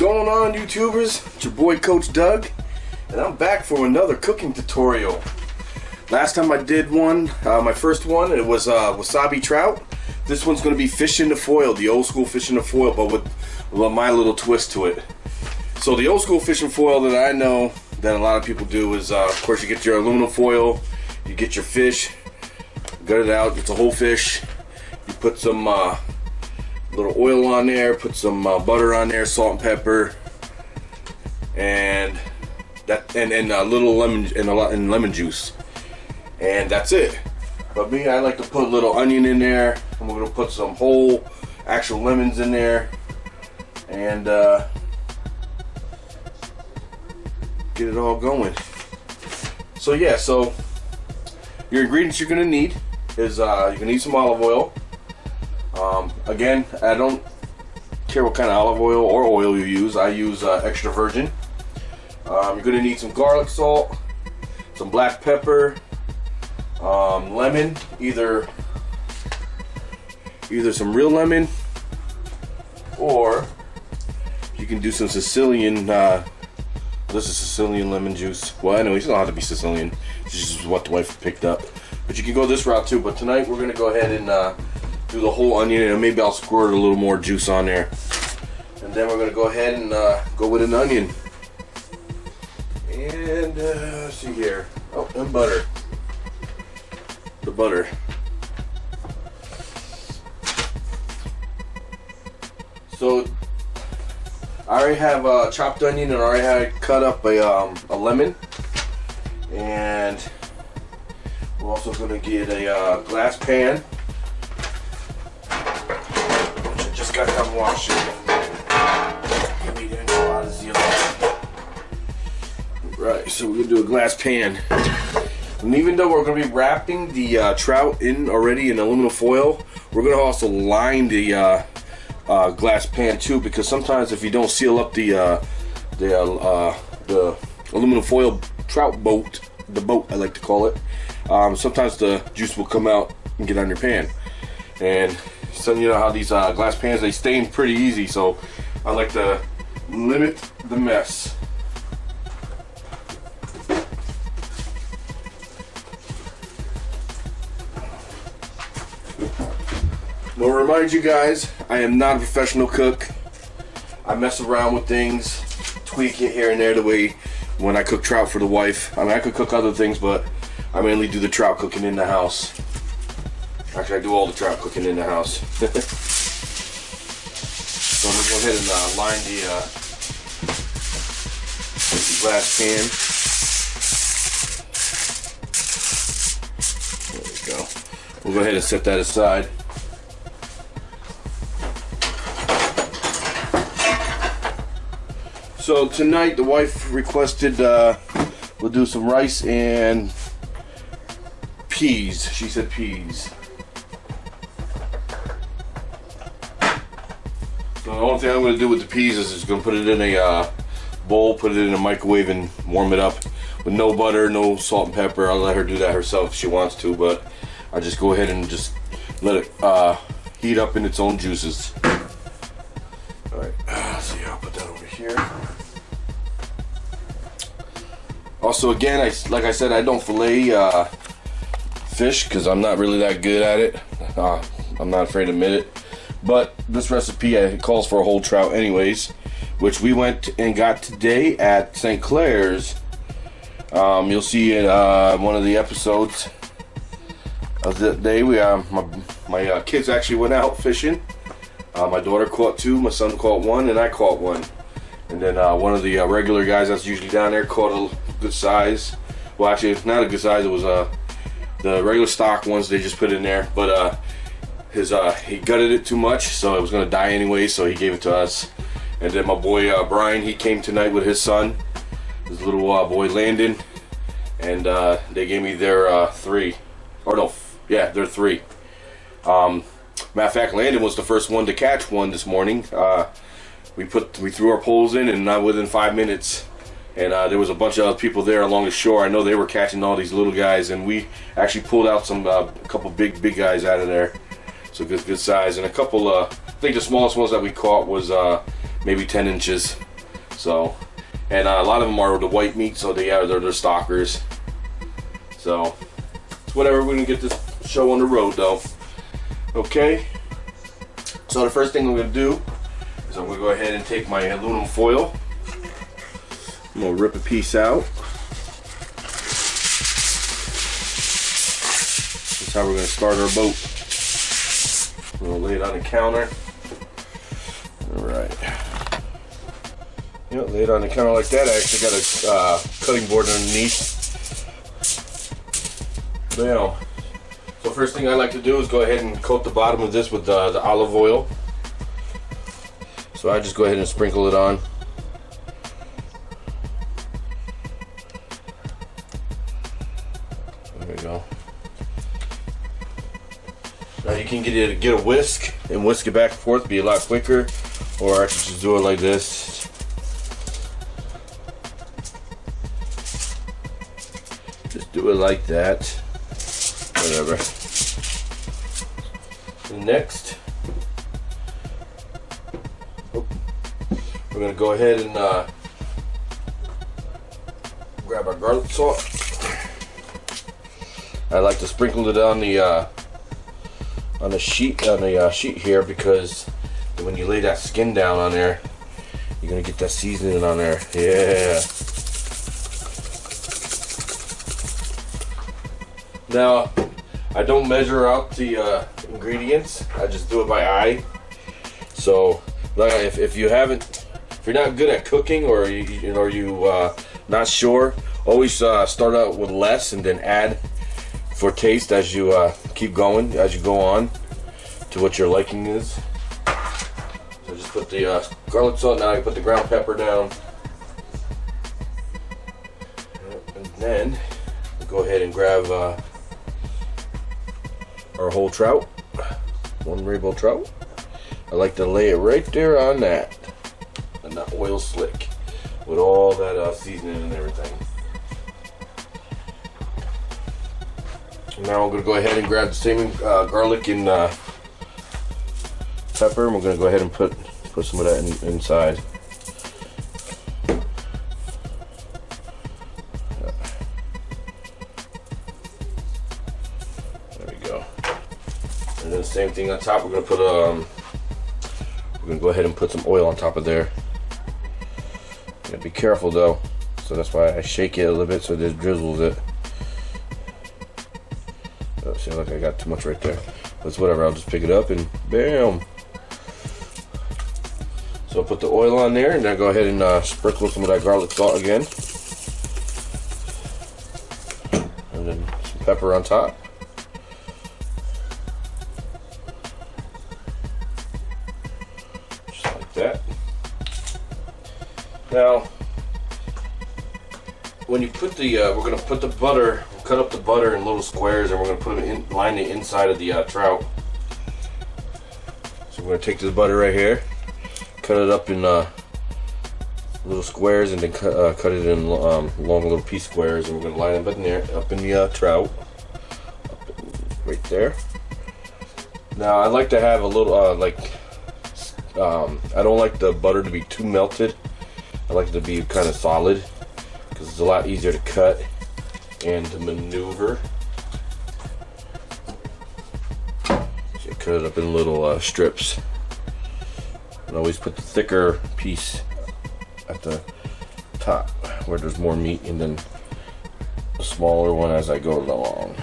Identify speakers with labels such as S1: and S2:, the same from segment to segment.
S1: going on, YouTubers? It's your boy Coach Doug, and I'm back for another cooking tutorial. Last time I did one, my first one, it was wasabi trout. This one's going to be fish in the foil, the old school fish in the foil, but with my little twist to it. So the old school fish in foil that I know that a lot of people do is, of course, you get your aluminum foil, you get your fish, gut it out, it's a whole fish, you put some little oil on there, put some butter on there, salt and pepper, and a little lemon and lemon juice, and that's it. But me, I like to put a little onion in there, and we're gonna put some whole actual lemons in there, and get it all going. So yeah, so your ingredients you're gonna need is you're gonna need some olive oil. Again, I don't care what kind of olive oil or oil you use. I use extra virgin. You're gonna need some garlic salt, some black pepper, lemon, either some real lemon, or you can do some Sicilian. This is Sicilian lemon juice. Well, anyways, it don't have to be Sicilian. This is just what the wife picked up. But you can go this route too. But tonight we're gonna go ahead and do the whole onion, and maybe I'll squirt a little more juice on there. And then we're gonna go ahead and go with an onion. And let's see here. Oh, and butter. The butter. So I already have a chopped onion, and I already had cut up a lemon. And we're also gonna get a glass pan. Just got done washing. Right, so we're gonna do a glass pan. And even though we're gonna be wrapping the trout in already in aluminum foil, we're gonna also line the glass pan too, because sometimes if you don't seal up the aluminum foil trout boat, the boat I like to call it, sometimes the juice will come out and get on your pan. And so you know how these glass pans, they stain pretty easy, so I like to limit the mess. I'll remind you guys, I am not a professional cook. I mess around with things, tweak it here and there the way when I cook trout for the wife. I mean, I could cook other things, but I mainly do the trout cooking in the house. Actually, I do all the trout cooking in the house. So I'm going to go ahead and line the glass pan. There we go. We'll go ahead and set that aside. So tonight the wife requested we'll do some rice and peas. She said peas. So the only thing I'm going to do with the peas is just going to put it in a bowl, put it in a microwave, and warm it up with no butter, no salt and pepper. I'll let her do that herself if she wants to, but I just go ahead and just let it heat up in its own juices. All right, let's see. I'll put that over here. Also, again, like I said, I don't fillet fish because I'm not really that good at it. I'm not afraid to admit it. But this recipe it calls for a whole trout anyways, which we went and got today at St. Clair's. You'll see in one of the episodes of the day. My kids actually went out fishing. My daughter caught 2, my son caught 1, and I caught 1. And then one of the regular guys that's usually down there caught a good size. Well, actually, it's not a good size. It was the regular stock ones they just put in there. But he gutted it too much, so it was gonna die anyway. So he gave it to us. And then my boy Brian, he came tonight with his son, his little boy Landon, and they gave me their 3. Or no, yeah, they're 3. Matter of fact, Landon was the first one to catch one this morning. We threw our poles in, and within 5 minutes, and there was a bunch of other people there along the shore. I know they were catching all these little guys, and we actually pulled out a couple big guys out of there. So good size, and a couple. I think the smallest ones that we caught was maybe 10 inches. So, and a lot of them are the white meat, so they're stockers. So, it's whatever. We're gonna get this show on the road, though. Okay. So the first thing I'm gonna do is I'm gonna go ahead and take my aluminum foil. I'm gonna rip a piece out. That's how we're gonna start our boat. I'm gonna lay it on the counter. Alright. Yep, lay it on the counter like that. I actually got a cutting board underneath. Now, so first thing I like to do is go ahead and coat the bottom of this with the olive oil. So I just go ahead and sprinkle it on. There we go. Now you can get a whisk and whisk it back and forth, be a lot quicker, or I can just do it like this. Just do it like that. Whatever. And next, we're gonna go ahead and grab our garlic salt. I like to sprinkle it on the sheet here, because when you lay that skin down on there, you're gonna get that seasoning on there. Yeah. Now, I don't measure out the ingredients. I just do it by eye. So, like, if you're not good at cooking, or you not sure, always start out with less and then add for taste as you keep going, as you go on to what your liking is. So just put the garlic salt. Now I put the ground pepper down, and then go ahead and grab our whole trout, one rainbow trout. I like to lay it right there on that, and that oil slick with all that seasoning and everything. Now I'm going to go ahead and grab the same garlic and pepper, and we're going to go ahead and put some of that inside. There we go. And then same thing on top. We're going to put we're going to go ahead and put some oil on top of there. You gotta be careful though, so that's why I shake it a little bit so it just drizzles it. Oh, see, look, I got too much right there. But it's whatever, I'll just pick it up and bam! So I'll put the oil on there, and then go ahead and sprinkle some of that garlic salt again. And then some pepper on top. Just like that. Now, when you put the, we're going to put the butter, we'll cut up the butter in little squares, and we're going to put them in, line the inside of the trout. So we're going to take this butter right here, cut it up in little squares, and then cut it in long little piece squares, and we're going to line them in there, up in the trout, right there. Now I like to have a little, I don't like the butter to be too melted. I like it to be kind of solid, because it's a lot easier to cut and to maneuver. So you cut it up in little strips. And always put the thicker piece at the top where there's more meat, and then the smaller one as I go along.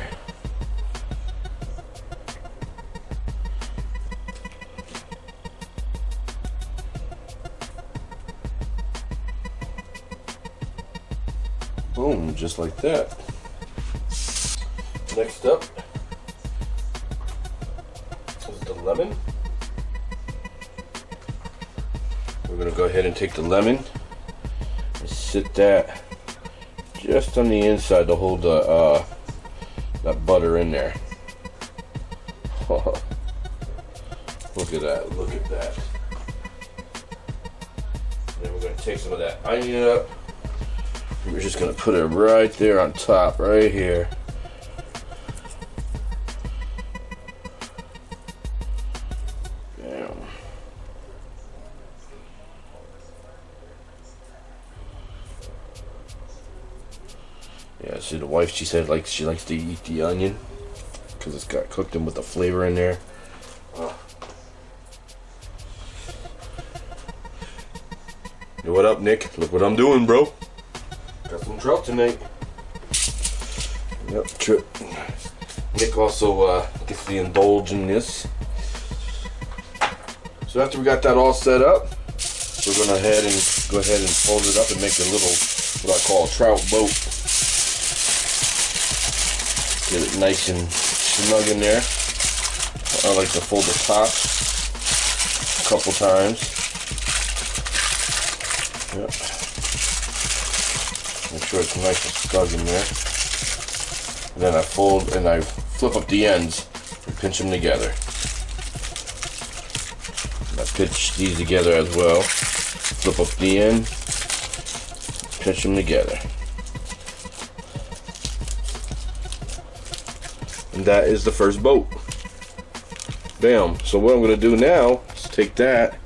S1: Boom, just like that. Next up is the lemon. We're going to go ahead and take the lemon and sit that just on the inside to hold the that butter in there. Look at that, look at that. Then we're going to take some of that onion up. We're just going to put it right there on top, right here. Bam. See, the wife, she said like she likes to eat the onion because it's got cooked in with the flavor in there. Hey, what up, Nick? Look what I'm doing, bro. Got some trout tonight. Yep, trip. Nick also gets to indulge in this. So after we got that all set up, we're gonna go ahead and fold it up and make a little, what I call a trout boat. Get it nice and snug in there. I like to fold the top a couple times. Yep. Make sure it's nice and snug in there. And then I fold and I flip up the ends and pinch them together. And I pinch these together as well. Flip up the end, pinch them together. And that is the first boat. Bam. So what I'm going to do now is take that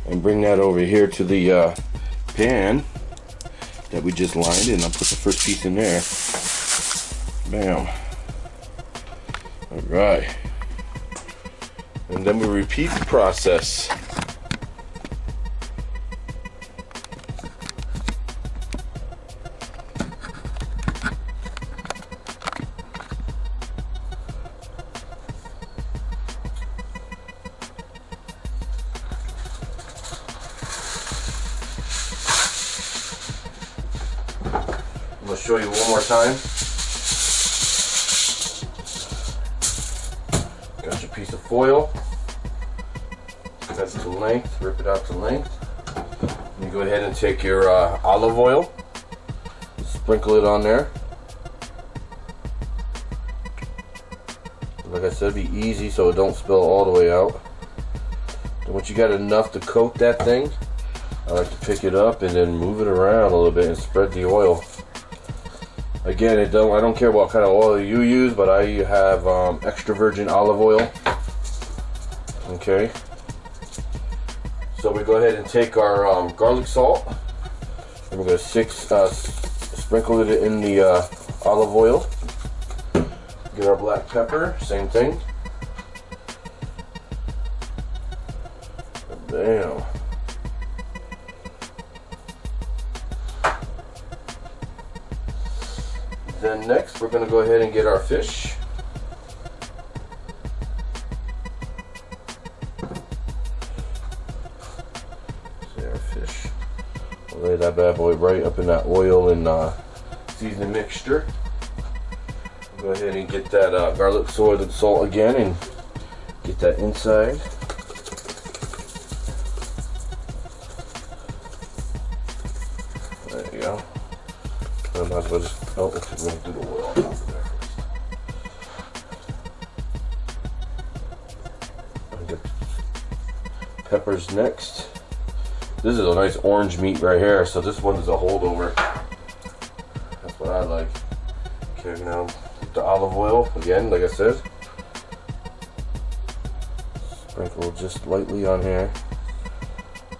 S1: and bring that over here to the pan that we just lined, and I'll put the first piece in there. Bam. Alright. And then we repeat the process. I'm going to show you one more time. Got your piece of foil. Cut it to length, rip it out to length. You go ahead and take your olive oil, sprinkle it on there. Like I said, be easy so it don't spill all the way out. Then once you got enough to coat that thing, I like to pick it up and then move it around a little bit and spread the oil. Again, I don't care what kind of oil you use, but I have extra virgin olive oil. Okay. So we go ahead and take our garlic salt, and we're going to sprinkle it in the olive oil. Get our black pepper, same thing. Bam. Then next, we're going to go ahead and get our fish. See our fish. I'll lay that bad boy right up in that oil and seasoning mixture. Go ahead and get that garlic salt again and get that inside. There you go. I might as well just, we're going to do the oil on top of there first. I'll get peppers next. This is a nice orange meat right here, so this one is a holdover. That's what I like. Okay, now the olive oil again, like I said. Sprinkle just lightly on here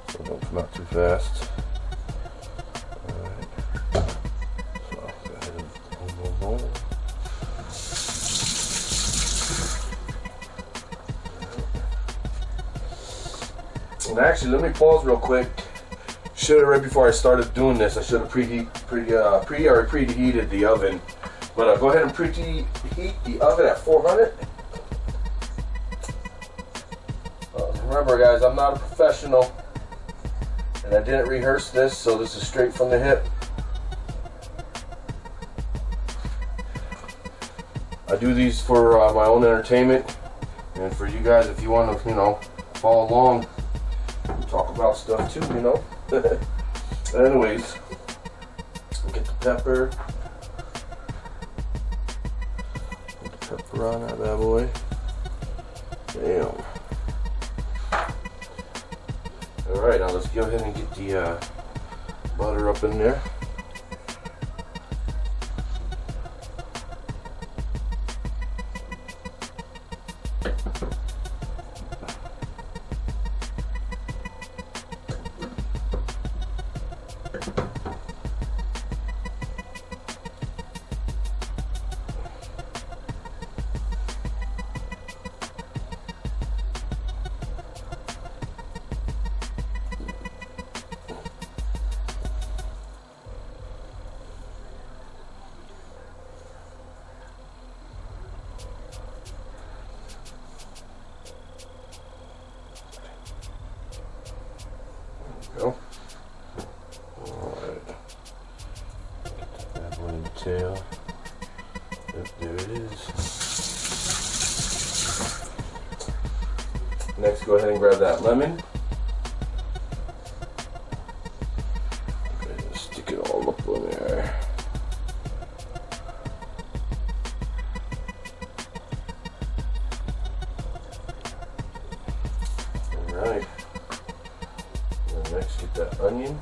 S1: so it don't come out too fast. And actually, let me pause real quick. Should have right before I started doing this, I should have preheated the oven. But go ahead and preheat the oven at 400. Remember, guys, I'm not a professional, and I didn't rehearse this, so this is straight from the hip. I do these for my own entertainment, and for you guys, if you want to, follow along. Talk about stuff too, Anyways, get the pepper. Put the pepper on that bad boy. Damn. Alright, now let's go ahead and get the butter up in there. go ahead and grab that lemon. And stick it all up in there. Alright. And next, get that onion.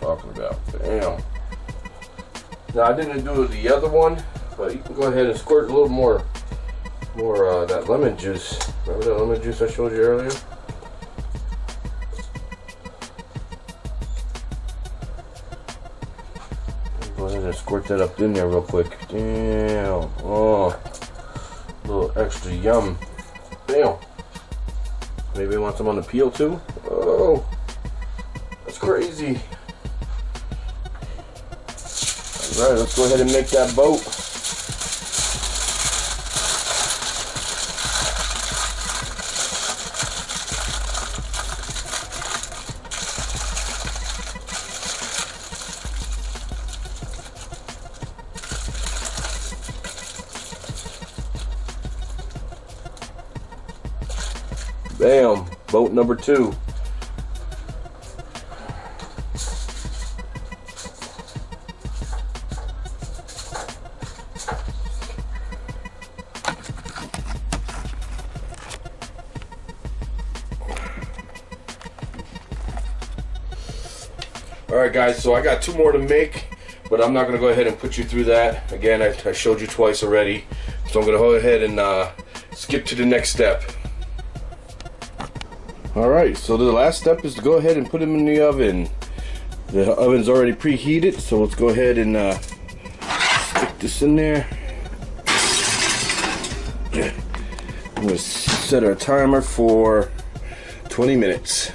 S1: Talking about. Bam. Now I didn't do the other one, but you can go ahead and squirt a little more that lemon juice. Remember that lemon juice I showed you earlier? Go ahead and squirt that up in there real quick. Damn. Oh, a little extra yum. Damn. Maybe I want some on the peel too. Oh, that's crazy. Alright, let's go ahead and make that boat. Bam, boat number 2. Alright guys, so I got 2 more to make, but I'm not going to go ahead and put you through that. Again, I showed you twice already, so I'm going to go ahead and skip to the next step. Alright, so the last step is to go ahead and put them in the oven. The oven's already preheated, so let's go ahead and stick this in there. I'm going to set our timer for 20 minutes.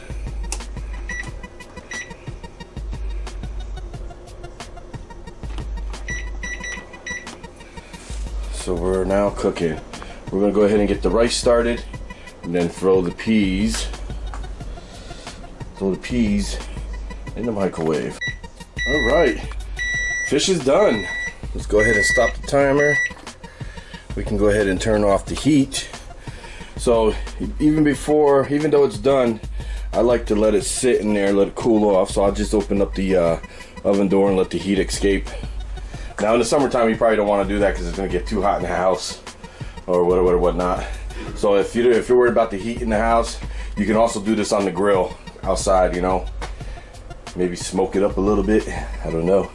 S1: So we're now cooking. We're going to go ahead and get the rice started and then throw the peas in the microwave. Alright, fish is done. Let's go ahead and stop the timer. We can go ahead and turn off the heat. So even though it's done, I like to let it sit in there, let it cool off. So I'll just open up the oven door and let the heat escape. Now in the summertime, you probably don't want to do that because it's going to get too hot in the house or whatnot. So if you're worried about the heat in the house, you can also do this on the grill outside, you know. Maybe smoke it up a little bit. I don't know.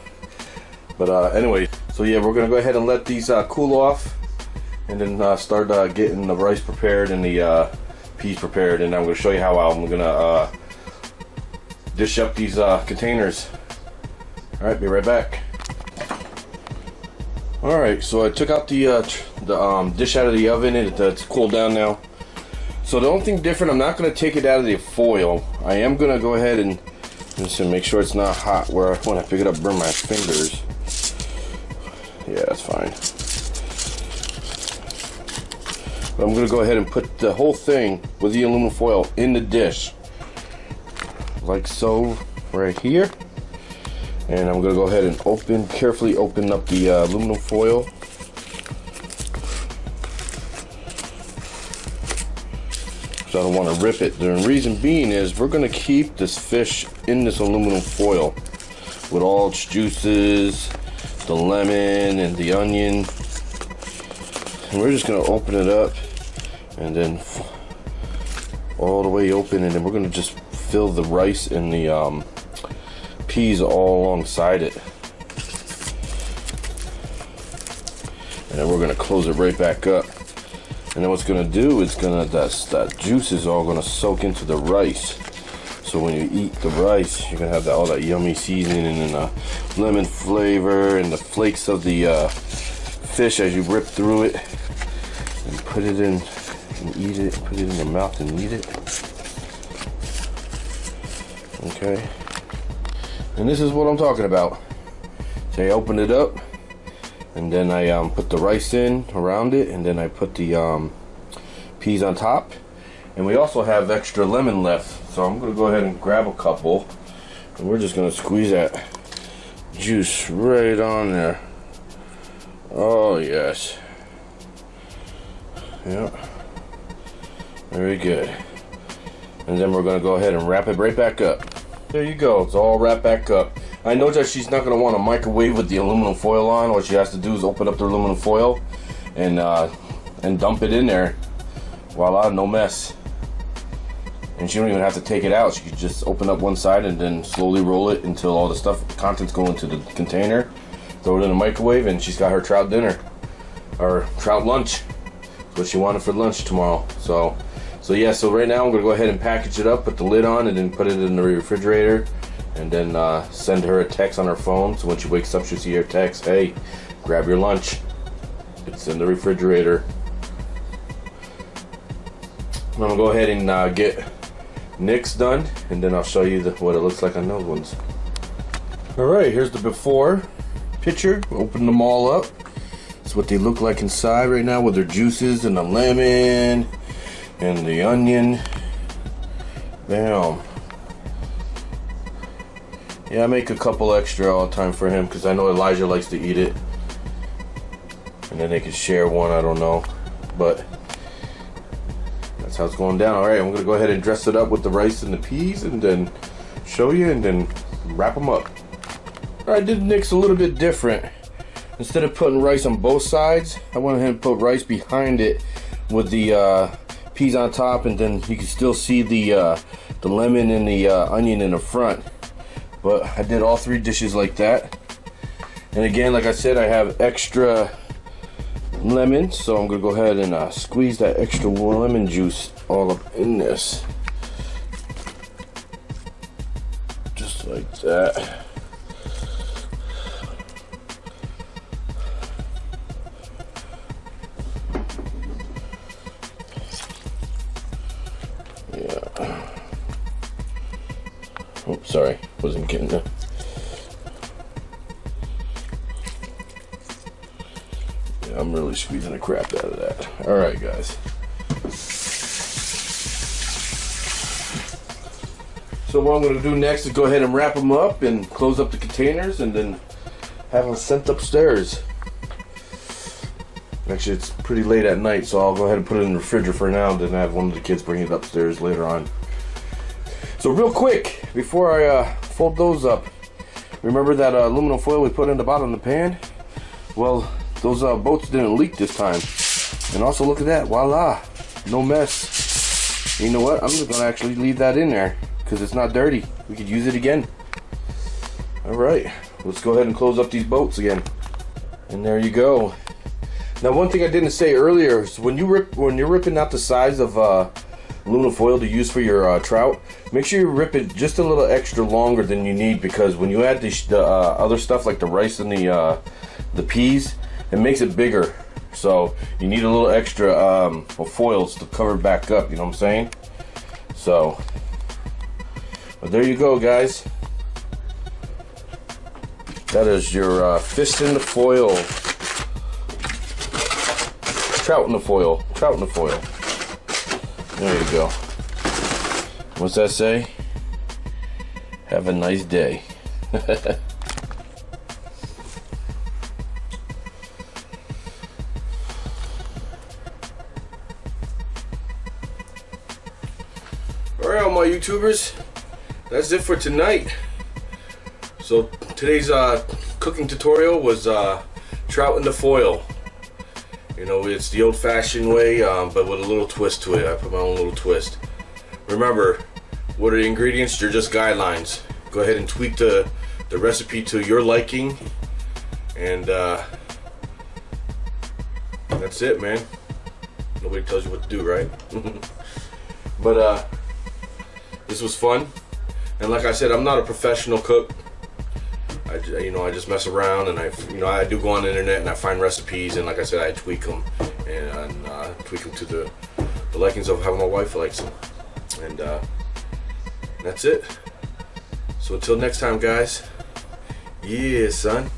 S1: But anyway, so yeah, we're going to go ahead and let these cool off and then start getting the rice prepared and the peas prepared. And I'm going to show you how I'm going to dish up these containers. Alright, be right back. Alright, so I took out the dish out of the oven and it's cooled down now. So the only thing different, I'm not going to take it out of the foil. I am going to go ahead and just make sure it's not hot where when I pick it up burn my fingers. Yeah, that's fine. But I'm going to go ahead and put the whole thing with the aluminum foil in the dish. Like so, right here. And I'm going to go ahead and carefully open up the aluminum foil. So I don't want to rip it. The reason being is we're going to keep this fish in this aluminum foil with all its juices, the lemon and the onion. And we're just going to open it up and then all the way open, and then we're going to just fill the rice and the peas all alongside it, and then we're going to close it right back up. And then what's going to do is that juice is all going to soak into the rice. So when you eat the rice, you're going to have all that yummy seasoning and the lemon flavor and the flakes of the fish as you rip through it and put it in and eat it. Put it in your mouth and eat it. Okay. And this is what I'm talking about. So I opened it up, and then I put the rice in around it, and then I put the peas on top, And we also have extra lemon left, so I'm gonna go ahead and grab a couple, and we're just gonna squeeze that juice right on there. Oh yes. Yep. Very good. And then we're gonna go ahead and wrap it right back up. There you go, it's all wrapped back up. I know that she's not gonna want to microwave with the aluminum foil on. What she has to do is open up the aluminum foil and dump it in there. Voila, no mess. And she don't even have to take it out. She could just open up one side and then slowly roll it until all the contents go into the container. Throw it in the microwave, and she's got her trout dinner, or trout lunch. That's what she wanted for lunch tomorrow. So yeah. So right now I'm gonna go ahead and package it up, put the lid on, and then put it in the refrigerator, and then send her a text on her phone. So when she wakes up, she'll see her text. Hey, grab your lunch. It's in the refrigerator. I'm gonna go ahead and get Nick's done, and then I'll show you what it looks like on those ones. Alright, here's the before picture. Open them all up. That's what they look like inside right now, with their juices and the lemon and the onion. Bam. Yeah, I make a couple extra all the time for him because I know Elijah likes to eat it. And then they can share one, I don't know. But that's how it's going down. Alright, I'm going to go ahead and dress it up with the rice and the peas and then show you and then wrap them up. Alright, I did Nick's a little bit different. Instead of putting rice on both sides, I went ahead and put rice behind it with the peas on top, and then you can still see the lemon and the onion in the front. But I did all three dishes like that. And again, like I said, I have extra lemon, so I'm gonna go ahead and squeeze that extra lemon juice all up in this, just like that. Yeah. Oh, sorry, wasn't getting that. I'm really squeezing the crap out of that. Alright, guys. So what I'm going to do next is go ahead and wrap them up and close up the containers and then have them sent upstairs. Actually, it's pretty late at night, so I'll go ahead and put it in the refrigerator for now and then have one of the kids bring it upstairs later on. So real quick, before I fold those up, remember that aluminum foil we put in the bottom of the pan? Well, those boats didn't leak this time. And also look at that, voila, no mess. You know what, I'm just gonna actually leave that in there because it's not dirty. We could use it again. Alright, let's go ahead and close up these boats again. And there you go. Now one thing I didn't say earlier is when you're ripping out the sides of aluminum foil to use for your trout, make sure you rip it just a little extra longer than you need, because when you add the other stuff like the rice and the peas, it makes it bigger. So you need a little extra foils to cover it back up, you know what I'm saying? So, but there you go, guys. That is your fish in the foil. Trout in the foil. Trout in the foil. There you go. What's that say? Have a nice day. Alright, all my YouTubers, that's it for tonight. So today's cooking tutorial was trout in the foil. You know, it's the old-fashioned way, but with a little twist to it. I put my own little twist. Remember, what are the ingredients? They're just guidelines. Go ahead and tweak the recipe to your liking, and that's it, man. Nobody tells you what to do, right? But this was fun, and like I said, I'm not a professional cook. I just mess around, and I do go on the internet and I find recipes, and like I said, I tweak them and tweak them to the likings of how my wife likes them, and that's it. So until next time, guys. Yeah, son.